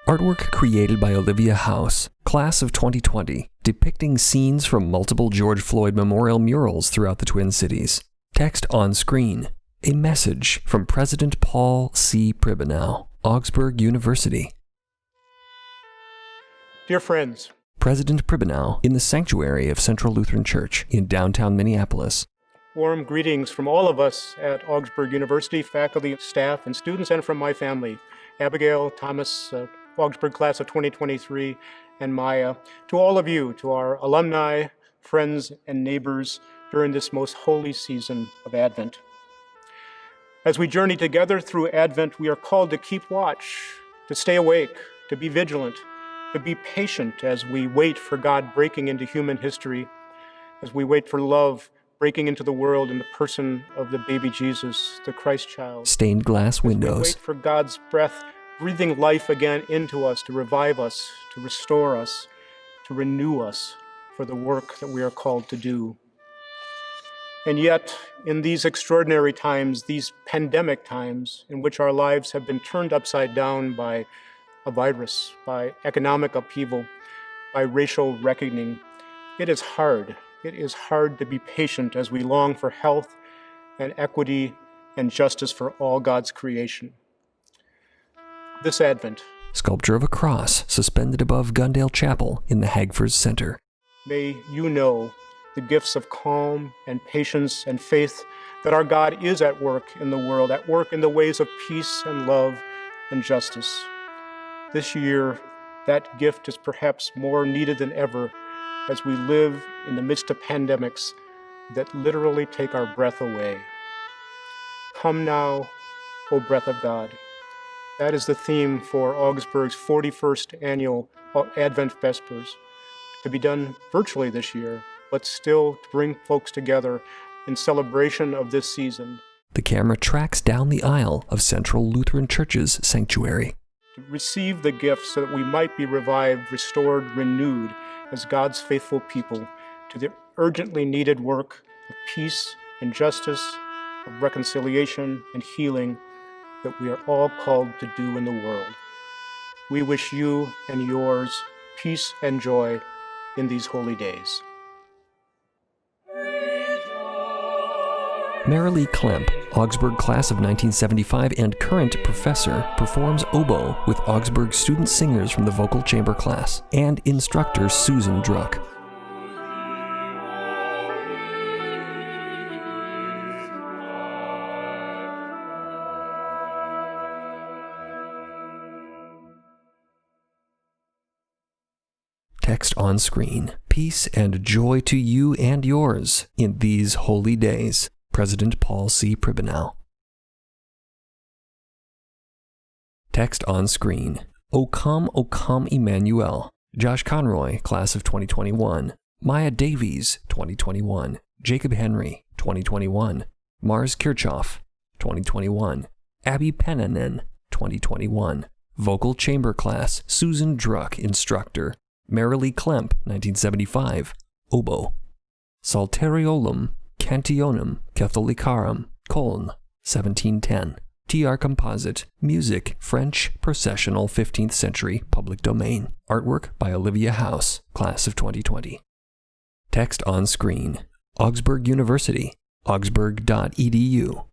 Artwork created by Olivia House, class of 2020, depicting scenes from multiple George Floyd memorial murals throughout the Twin Cities. Text on screen. A message from President Paul C. Pribbenow, Augsburg University. Dear friends, President Pribbenow in the sanctuary of Central Lutheran Church in downtown Minneapolis. warm greetings from all of us at Augsburg University, faculty, staff, and students, and from my family, Abigail, Thomas, Augsburg class of 2023, and Maya. To all of you, to our alumni, friends, and neighbors during this most holy season of Advent. As we journey together through Advent, we are called to keep watch, to stay awake, to be vigilant, to be patient as we wait for God breaking into human history, as we wait for love breaking into the world in the person of the baby Jesus, the Christ child. Stained glass windows. We wait for God's breath breathing life again into us, to revive us, to restore us, to renew us for the work that we are called to do. And yet, in these extraordinary times, these pandemic times, in which our lives have been turned upside down by a virus, by economic upheaval, by racial reckoning, it is hard. It is hard to be patient as we long for health and equity and justice for all God's creation. This Advent, Sculpture of a cross suspended above Gundale Chapel in the Hagfors Center. may you know the gifts of calm and patience and faith that our God is at work in the world, at work in the ways of peace and love and justice. This year, that gift is perhaps more needed than ever as we live in the midst of pandemics that literally take our breath away. Come now, O breath of God. That is the theme for Augsburg's 41st annual Advent Vespers, to be done virtually this year, but still to bring folks together in celebration of this season. The camera tracks down the aisle of Central Lutheran Church's sanctuary. To receive the gifts so that we might be revived, restored, renewed as God's faithful people to the urgently needed work of peace and justice, of reconciliation and healing that we are all called to do in the world. We wish you and yours peace and joy in these holy days. Marilee Klemp, Augsburg class of 1975 and current professor, performs oboe with Augsburg student singers from the vocal chamber class, and instructor Susan Druck. Text on screen. Peace and joy to you and yours in these holy days. President Paul C. Pribbenow. Text on screen. O come, Emmanuel. Josh Conroy, class of 2021. Maya Davies, 2021. Jacob Henry, 2021. Mars Kirchhoff, 2021. Abby Pennanen, 2021. Vocal chamber class, Susan Druck, instructor. Marilee Klemp, 1975. Oboe. Psalteriolum Cantionum Catholicarum, Köln, 1710. TR Composite, Music, French, Processional 15th Century, Public Domain. Artwork by Olivia House, class of 2020. Text on screen. Augsburg University, augsburg.edu.